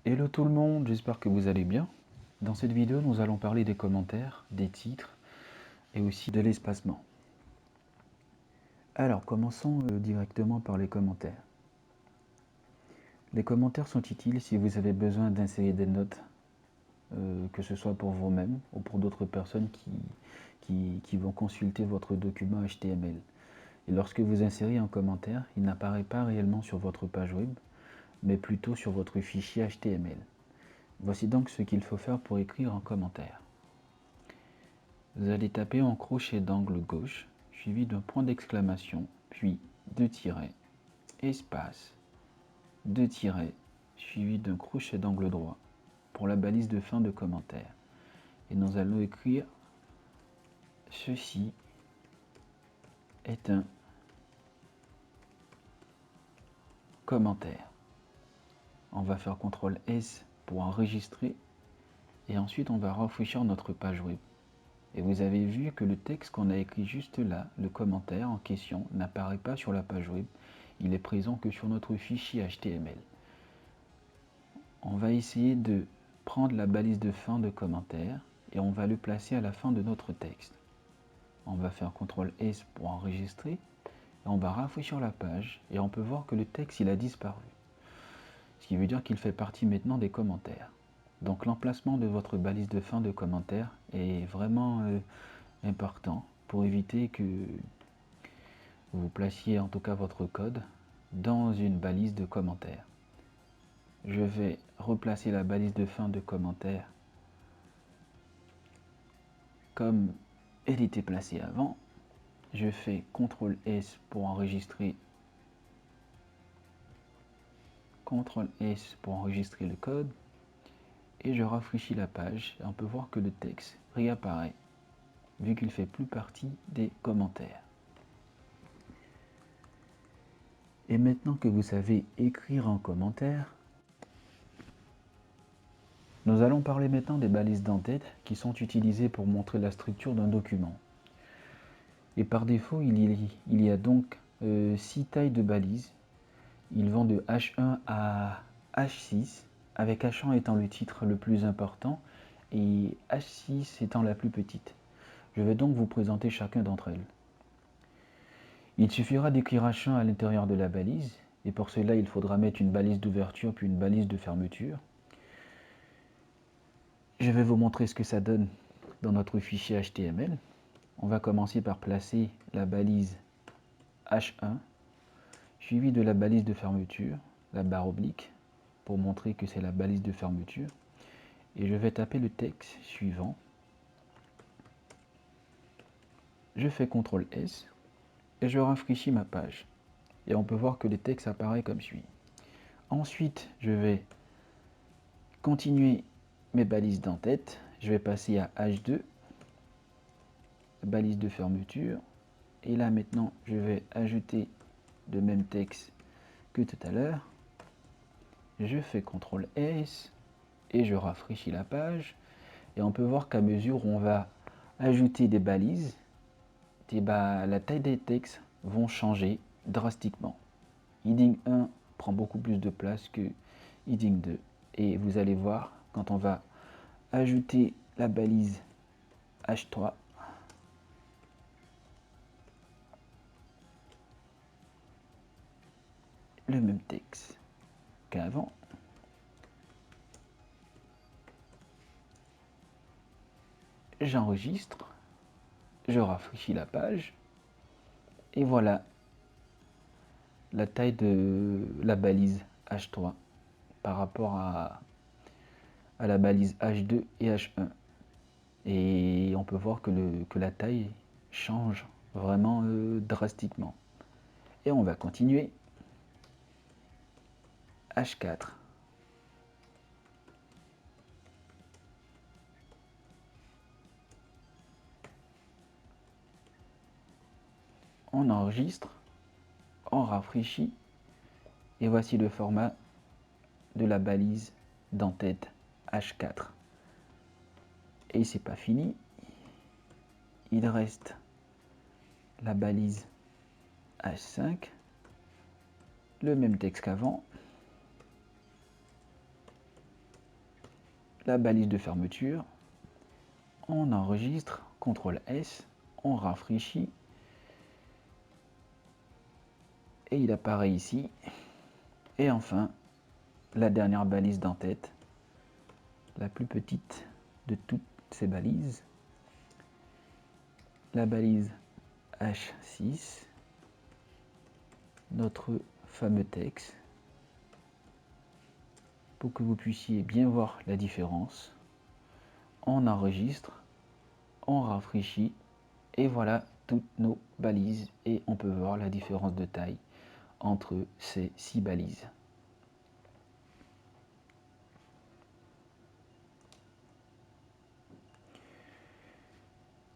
Hello tout le monde, j'espère que vous allez bien. Dans cette vidéo, nous allons parler des commentaires, des titres et aussi de l'espacement. Alors, commençons directement par les commentaires. Les commentaires sont utiles si vous avez besoin d'insérer des notes, que ce soit pour vous-même ou pour d'autres personnes qui vont consulter votre document HTML. Et lorsque vous insérez un commentaire, il n'apparaît pas réellement sur votre page web, mais plutôt sur votre fichier HTML. Voici donc ce qu'il faut faire pour écrire un commentaire. Vous allez taper en crochet d'angle gauche, suivi d'un point d'exclamation, puis deux tirets, espace, deux tirets, suivi d'un crochet d'angle droit pour la balise de fin de commentaire. Et nous allons écrire « Ceci est un commentaire ». On va faire CTRL S pour enregistrer et ensuite on va rafraîchir notre page web. Et vous avez vu que le texte qu'on a écrit juste là, le commentaire en question, n'apparaît pas sur la page web. Il est présent que sur notre fichier HTML. On va essayer de prendre la balise de fin de commentaire et on va le placer à la fin de notre texte. On va faire CTRL S pour enregistrer et on va rafraîchir la page et on peut voir que le texte il a disparu. Ce qui veut dire qu'il fait partie maintenant des commentaires. Donc l'emplacement de votre balise de fin de commentaire est vraiment important pour éviter que vous placiez en tout cas votre code dans une balise de commentaires. Je vais replacer la balise de fin de commentaire comme elle était placée avant. Je fais CTRL S pour enregistrer, CTRL S pour enregistrer le code et je rafraîchis la page et on peut voir que le texte réapparaît vu qu'il fait plus partie des commentaires. Et maintenant que vous savez écrire en commentaire, nous allons parler maintenant des balises d'entête qui sont utilisées pour montrer la structure d'un document. Et par défaut, il y a donc 6 tailles de balises. Ils vont de H1 à H6, avec H1 étant le titre le plus important et H6 étant la plus petite. Je vais donc vous présenter chacun d'entre elles. Il suffira d'écrire H1 à l'intérieur de la balise, et pour cela il faudra mettre une balise d'ouverture puis une balise de fermeture. Je vais vous montrer ce que ça donne dans notre fichier HTML. On va commencer par placer la balise H1, suivi de la balise de fermeture, la barre oblique, pour montrer que c'est la balise de fermeture. Et je vais taper le texte suivant. Je fais CTRL S et je rafraîchis ma page. Et on peut voir que le texte apparaît comme suit. Ensuite, je vais continuer mes balises d'entête. Je vais passer à H2, balise de fermeture. Et là maintenant, je vais ajouter le même texte que tout à l'heure. Je fais CTRL S et je rafraîchis la page. Et on peut voir qu'à mesure où on va ajouter des balises, la taille des textes vont changer drastiquement. Heading 1 prend beaucoup plus de place que Heading 2. Et vous allez voir, quand on va ajouter la balise H3, le même texte qu'avant. J'enregistre, je rafraîchis la page, et voilà la taille de la balise H3 par rapport à la balise H2 et H1. Et on peut voir que la taille change vraiment drastiquement. Et on va continuer. H4. On enregistre, on rafraîchit, et voici le format de la balise d'entête H4. Et c'est pas fini, il reste la balise H5, le même texte qu'avant. la balise de fermeture, on enregistre, CTRL S, on rafraîchit, et il apparaît ici. Et enfin, la dernière balise d'en-tête, la plus petite de toutes ces balises, la balise H6, notre fameux texte, pour que vous puissiez bien voir la différence. On enregistre, on rafraîchit, et voilà toutes nos balises, et on peut voir la différence de taille entre ces 6 balises.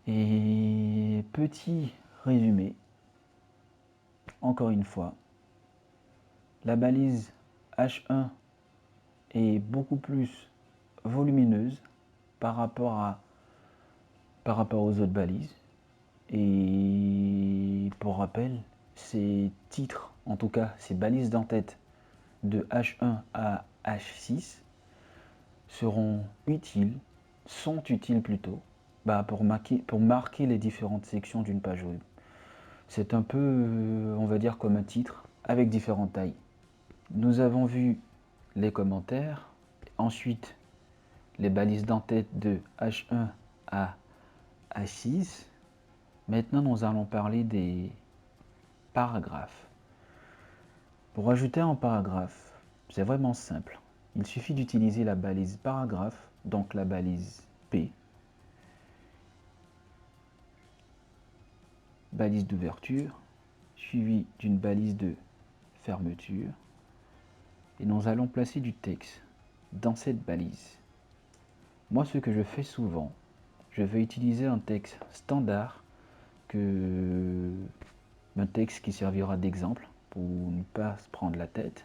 Et petit résumé, encore une fois, la balise H1 est beaucoup plus volumineuse par rapport aux autres balises. Et pour rappel, ces titres, en tout cas ces balises d'en-tête de H1 à H6 sont utiles plutôt, pour marquer les différentes sections d'une page web. C'est un peu, on va dire, comme un titre avec différentes tailles. Nous avons vu les commentaires, ensuite les balises d'en-tête de H1 à H6. Maintenant, nous allons parler des paragraphes. Pour ajouter un paragraphe, c'est vraiment simple. Il suffit d'utiliser la balise paragraphe, donc la balise P, balise d'ouverture, suivie d'une balise de fermeture, et nous allons placer du texte dans cette balise. Moi, ce que je fais souvent, je vais utiliser un texte standard, un texte qui servira d'exemple pour ne pas se prendre la tête.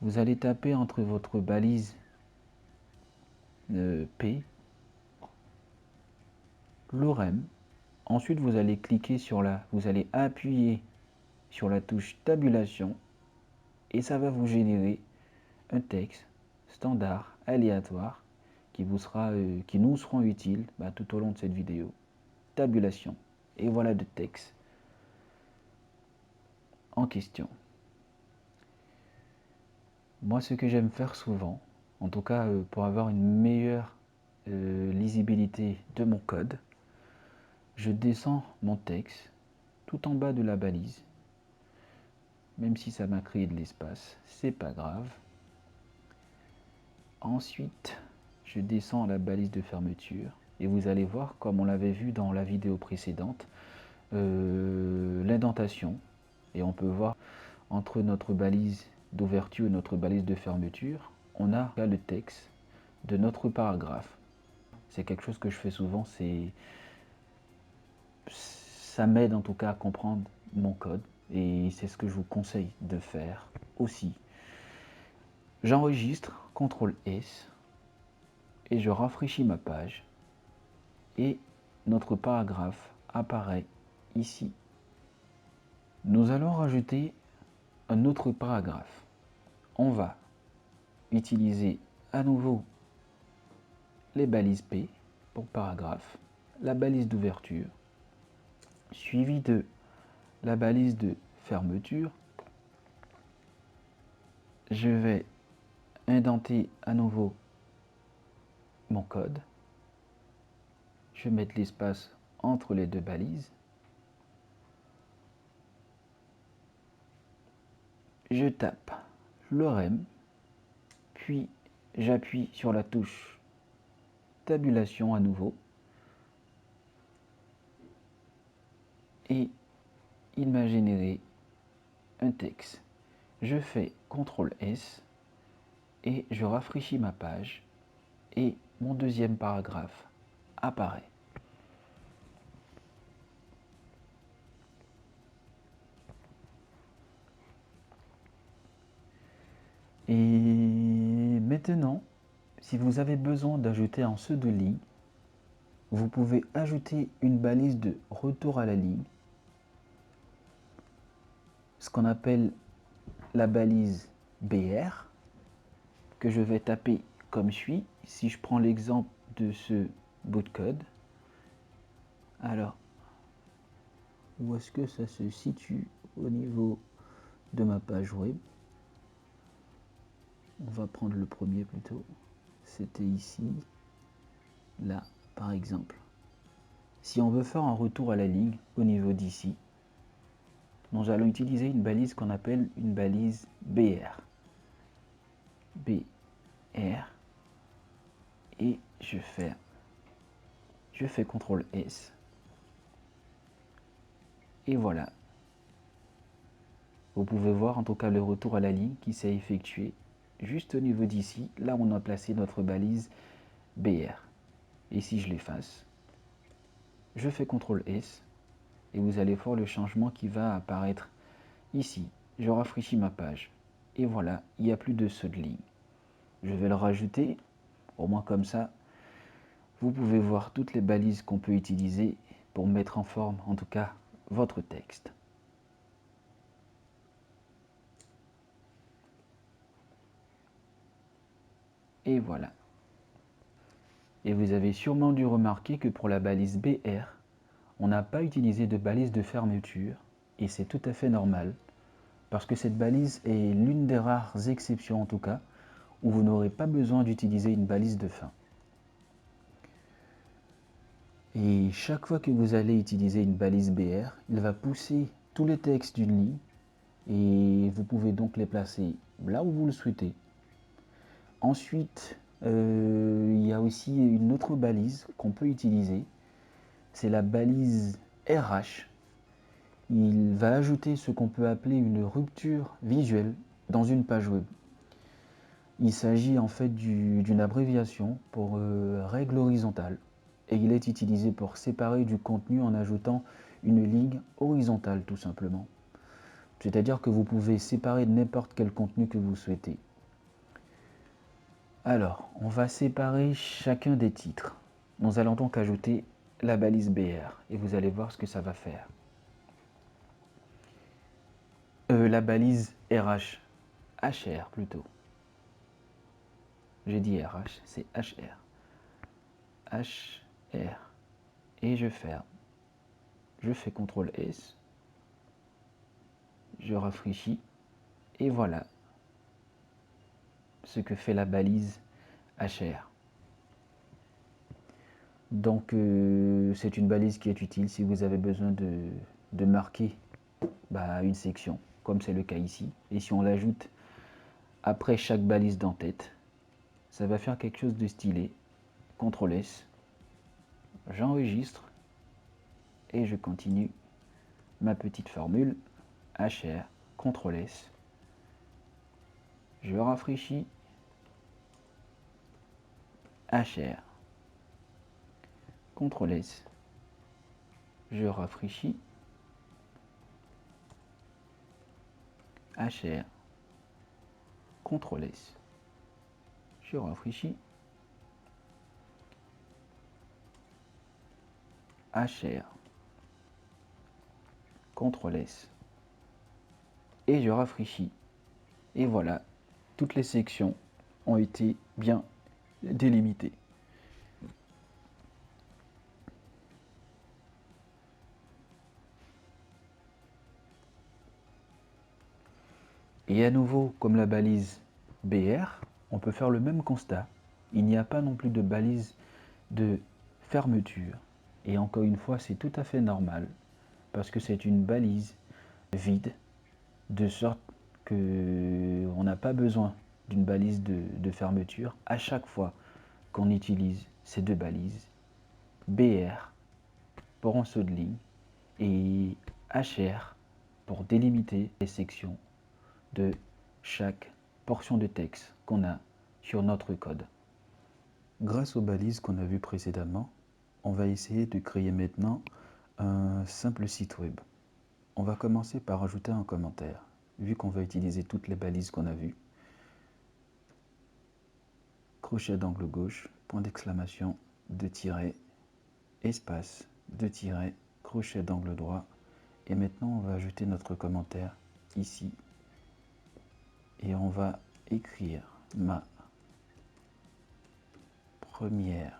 Vous allez taper entre votre balise P, l'orem. Ensuite, vous allez appuyer sur la touche tabulation et ça va vous générer un texte standard aléatoire qui nous seront utiles tout au long de cette vidéo. Tabulation. Et voilà le texte en question. Moi, ce que j'aime faire souvent, en tout cas pour avoir une meilleure lisibilité de mon code, je descends mon texte tout en bas de la balise. Même si ça m'a créé de l'espace, c'est pas grave. Ensuite, je descends à la balise de fermeture et vous allez voir, comme on l'avait vu dans la vidéo précédente, l'indentation. Et on peut voir entre notre balise d'ouverture et notre balise de fermeture, on a le texte de notre paragraphe. C'est quelque chose que je fais souvent, ça m'aide en tout cas à comprendre mon code et c'est ce que je vous conseille de faire aussi. J'enregistre, CTRL S, et je rafraîchis ma page et notre paragraphe apparaît ici. Nous allons rajouter un autre paragraphe. On va utiliser à nouveau les balises P pour paragraphe, la balise d'ouverture, suivie de la balise de fermeture. Je vais indenter à nouveau mon code. Je vais mettre l'espace entre les deux balises. Je tape l'orem, puis j'appuie sur la touche tabulation à nouveau. Et il m'a généré un texte. Je fais CTRL S et je rafraîchis ma page et mon deuxième paragraphe apparaît. Et maintenant, si vous avez besoin d'ajouter un saut de ligne, vous pouvez ajouter une balise de retour à la ligne, ce qu'on appelle la balise BR. que je vais taper comme suit. Si je prends l'exemple de ce bout de code, alors, où est-ce que ça se situe au niveau de ma page web? On va prendre le premier plutôt. C'était ici, là, par exemple. Si on veut faire un retour à la ligne au niveau d'ici, nous allons utiliser une balise qu'on appelle une balise BR. BR. Et je fais CTRL S. Et voilà. Vous pouvez voir en tout cas le retour à la ligne qui s'est effectué juste au niveau d'ici. Là, on a placé notre balise BR. Et si je l'efface, je fais CTRL S. Et vous allez voir le changement qui va apparaître ici. Je rafraîchis ma page. Et voilà, il n'y a plus de saut de ligne. Je vais le rajouter, au moins comme ça, vous pouvez voir toutes les balises qu'on peut utiliser pour mettre en forme, en tout cas, votre texte. Et voilà. Et vous avez sûrement dû remarquer que pour la balise BR, on n'a pas utilisé de balise de fermeture, et c'est tout à fait normal, parce que cette balise est l'une des rares exceptions en tout cas, où vous n'aurez pas besoin d'utiliser une balise de fin. Et chaque fois que vous allez utiliser une balise BR, il va pousser tous les textes d'une ligne, et vous pouvez donc les placer là où vous le souhaitez. Ensuite, il y a aussi une autre balise qu'on peut utiliser, c'est la balise RH. Il va ajouter ce qu'on peut appeler une rupture visuelle dans une page web. Il s'agit en fait d'une abréviation pour règle horizontale et il est utilisé pour séparer du contenu en ajoutant une ligne horizontale tout simplement. C'est-à-dire que vous pouvez séparer n'importe quel contenu que vous souhaitez. Alors, on va séparer chacun des titres. Nous allons donc ajouter la balise BR et vous allez voir ce que ça va faire. La balise RH, HR plutôt. J'ai dit RH, c'est HR. HR. Et je ferme. Je fais CTRL S. Je rafraîchis. Et voilà ce que fait la balise HR. Donc c'est une balise qui est utile si vous avez besoin de marquer une section, comme c'est le cas ici. Et si on l'ajoute après chaque balise d'en-tête, ça va faire quelque chose de stylé. CTRL S. J'enregistre. Et je continue ma petite formule. HR. CTRL S. Je rafraîchis. HR. CTRL S. Je rafraîchis. HR. CTRL S. Je rafraîchis. HR. CTRL S. Et je rafraîchis. Et voilà, toutes les sections ont été bien délimitées. Et à nouveau, comme la balise BR, on peut faire le même constat. Il n'y a pas non plus de balise de fermeture. Et encore une fois, c'est tout à fait normal, parce que c'est une balise vide, de sorte qu'on n'a pas besoin d'une balise de fermeture à chaque fois qu'on utilise ces deux balises, BR pour un saut de ligne et HR pour délimiter les sections de chaque portion de texte qu'on a sur notre code. Grâce aux balises qu'on a vues précédemment, on va essayer de créer maintenant un simple site web. On va commencer par ajouter un commentaire, vu qu'on va utiliser toutes les balises qu'on a vues. Crochet d'angle gauche, point d'exclamation, 2 tirets, espace, 2 tirets, crochet d'angle droit. Et maintenant, on va ajouter notre commentaire ici. Et on va écrire ma première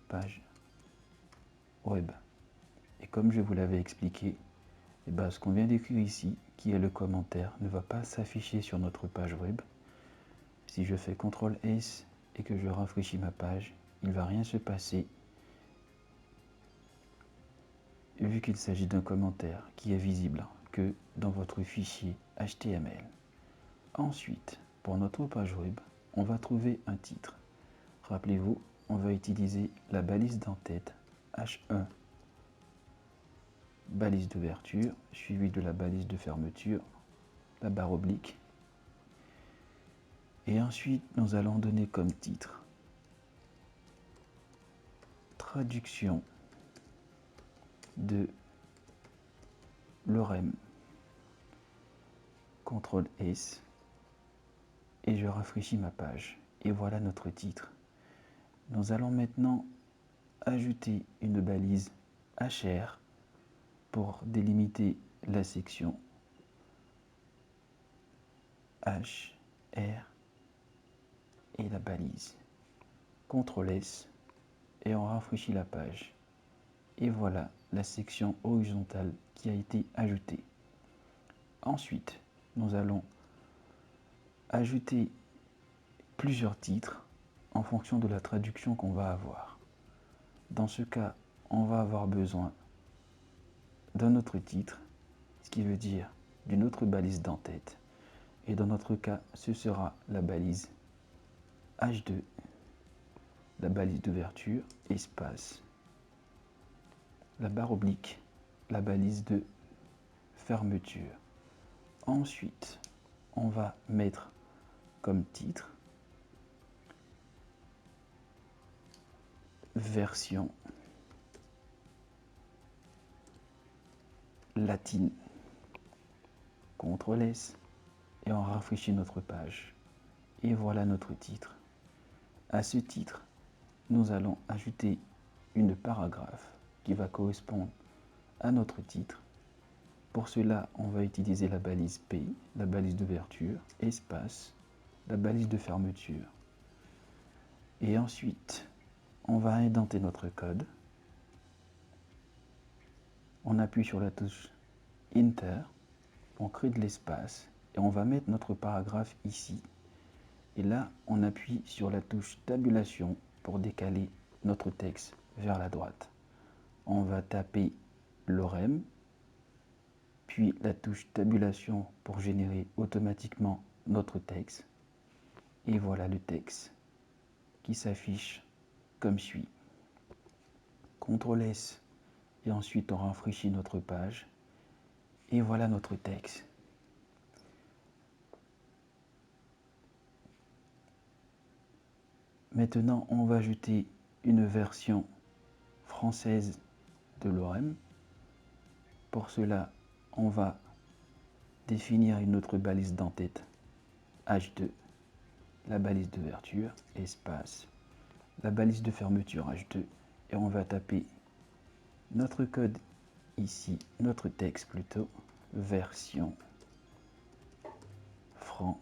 page web. Et comme je vous l'avais expliqué, eh ben, ce qu'on vient d'écrire ici, qui est le commentaire, ne va pas s'afficher sur notre page web. Si je fais CTRL-S et que je rafraîchis ma page, il ne va rien se passer, vu qu'il s'agit d'un commentaire qui est visible que dans votre fichier HTML. Ensuite, pour notre page web, on va trouver un titre. Rappelez-vous, on va utiliser la balise d'entête H1, balise d'ouverture, suivie de la balise de fermeture, la barre oblique. Et ensuite, nous allons donner comme titre traduction de l'ORM. CTRL-S et je rafraîchis ma page. Et voilà notre titre. Nous allons maintenant ajouter une balise HR pour délimiter la section H, R et la balise. CTRL-S et on rafraîchit la page. Et voilà la section horizontale qui a été ajoutée. Ensuite, nous allons ajouter plusieurs titres en fonction de la traduction qu'on va avoir. Dans ce cas, on va avoir besoin d'un autre titre, ce qui veut dire d'une autre balise d'entête. Et dans notre cas, ce sera la balise H2, la balise d'ouverture, espace, la barre oblique, la balise de fermeture. Ensuite, on va mettre comme titre version latine. CTRL-S et on rafraîchit notre page. Et voilà notre titre. À ce titre, nous allons ajouter une paragraphe qui va correspondre à notre titre. Pour cela, on va utiliser la balise P, la balise d'ouverture, espace, la balise de fermeture. Et ensuite, on va indenter notre code. On appuie sur la touche Enter, on crée de l'espace et on va mettre notre paragraphe ici. Et là, on appuie sur la touche tabulation pour décaler notre texte vers la droite. On va taper l'ORM, puis la touche tabulation pour générer automatiquement notre texte. Et voilà le texte qui s'affiche comme suit. CTRL-S et ensuite on rafraîchit notre page. Et voilà notre texte. Maintenant, on va ajouter une version française de l'ORM. Pour cela, on va définir une autre balise d'entête H2, la balise d'ouverture, espace, la balise de fermeture H2, et on va taper notre code ici, notre texte plutôt, version française.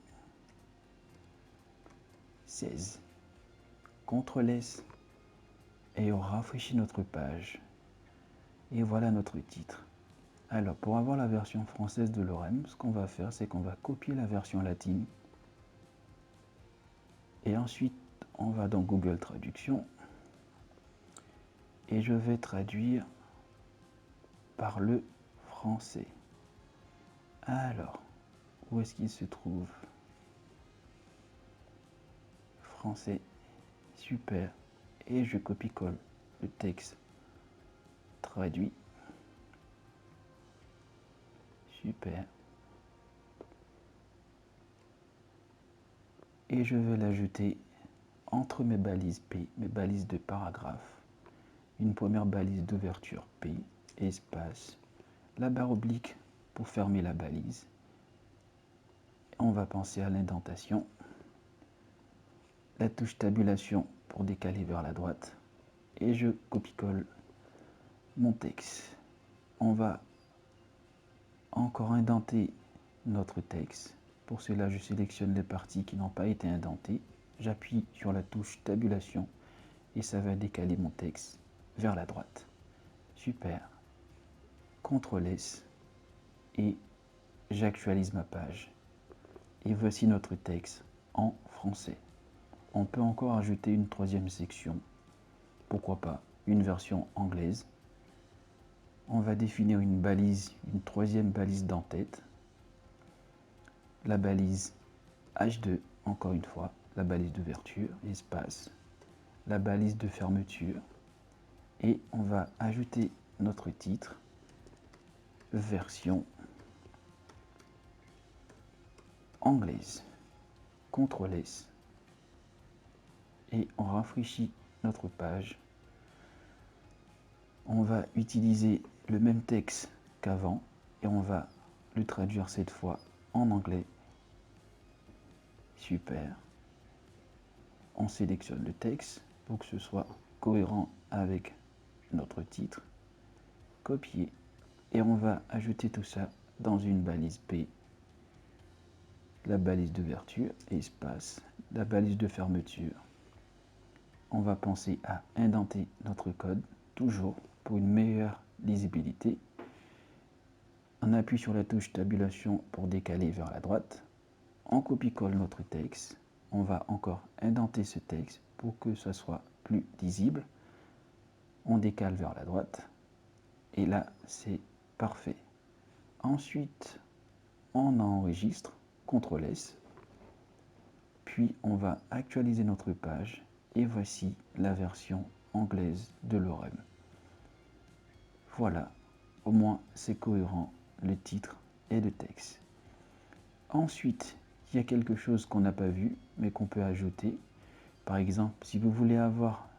CTRL-S et on rafraîchit notre page. Et voilà notre titre. Alors, pour avoir la version française de l'ORM, ce qu'on va faire, c'est qu'on va copier la version latine. Et ensuite, on va dans Google Traduction. Et je vais traduire par le français. Alors, où est-ce qu'il se trouve? Français, super. Et je copie-colle le texte traduit. Super. Et je vais l'ajouter entre mes balises P, mes balises de paragraphe. Une première balise d'ouverture P, espace, la barre oblique pour fermer la balise. On va penser à l'indentation. La touche tabulation pour décaler vers la droite. Et je copie-colle mon texte. On va encore indenter notre texte. Pour cela, je sélectionne les parties qui n'ont pas été indentées. j'appuie sur la touche tabulation et ça va décaler mon texte vers la droite. Super. CTRL S et j'actualise ma page. Et voici notre texte en français. On peut encore ajouter une troisième section, pourquoi pas une version anglaise. On va définir une balise, une troisième balise d'en-tête. La balise H2, encore une fois, la balise d'ouverture, espace, la balise de fermeture. Et on va ajouter notre titre, version anglaise. CTRL S. Et on rafraîchit notre page. On va utiliser le même texte qu'avant et on va le traduire cette fois en anglais. Super. On sélectionne le texte pour que ce soit cohérent avec notre titre. Copier. Et on va ajouter tout ça dans une balise P. La balise d'ouverture, espace, la balise de fermeture. On va penser à indenter notre code, toujours pour une meilleure lisibilité. On appuie sur la touche tabulation pour décaler vers la droite. On copie-colle notre texte. On va encore indenter ce texte pour que ce soit plus lisible. On décale vers la droite. Et là, c'est parfait. Ensuite, on enregistre, CTRL S. Puis, on va actualiser notre page. Et voici la version anglaise de l'Orem. Voilà, au moins c'est cohérent, le titre et le texte. Ensuite, il y a quelque chose qu'on n'a pas vu, mais qu'on peut ajouter. Par exemple, si vous voulez avoir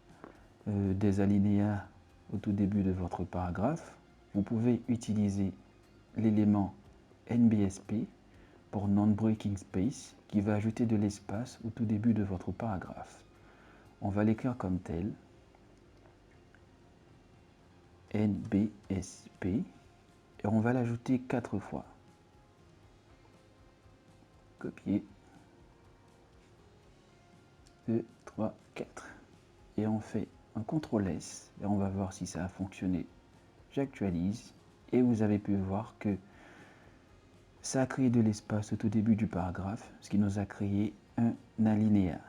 des alinéas au tout début de votre paragraphe, vous pouvez utiliser l'élément NBSP pour Non-Breaking Space qui va ajouter de l'espace au tout début de votre paragraphe. On va l'écrire comme tel. NBSP et on va l'ajouter 4 fois. Copier. 2, 3, 4. Et on fait un CTRL S et on va voir si ça a fonctionné. J'actualise et vous avez pu voir que ça a créé de l'espace au tout début du paragraphe, ce qui nous a créé un alinéa.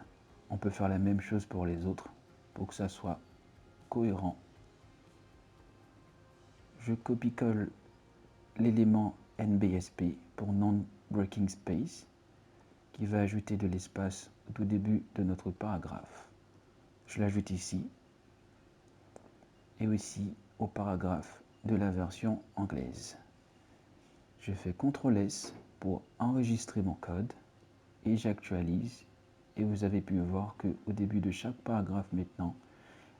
On peut faire la même chose pour les autres pour que ça soit cohérent. Je copie-colle l'élément NBSP pour Non-Breaking Space qui va ajouter de l'espace au tout début de notre paragraphe. Je l'ajoute ici et aussi au paragraphe de la version anglaise. Je fais CTRL S pour enregistrer mon code et j'actualise et vous avez pu voir qu'au début de chaque paragraphe maintenant,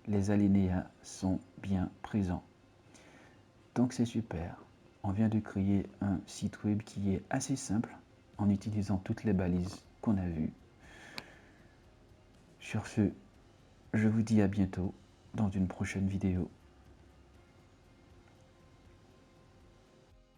les alinéas sont bien présents. Donc c'est super. On vient de créer un site web qui est assez simple en utilisant toutes les balises qu'on a vues. Sur ce, je vous dis à bientôt dans une prochaine vidéo.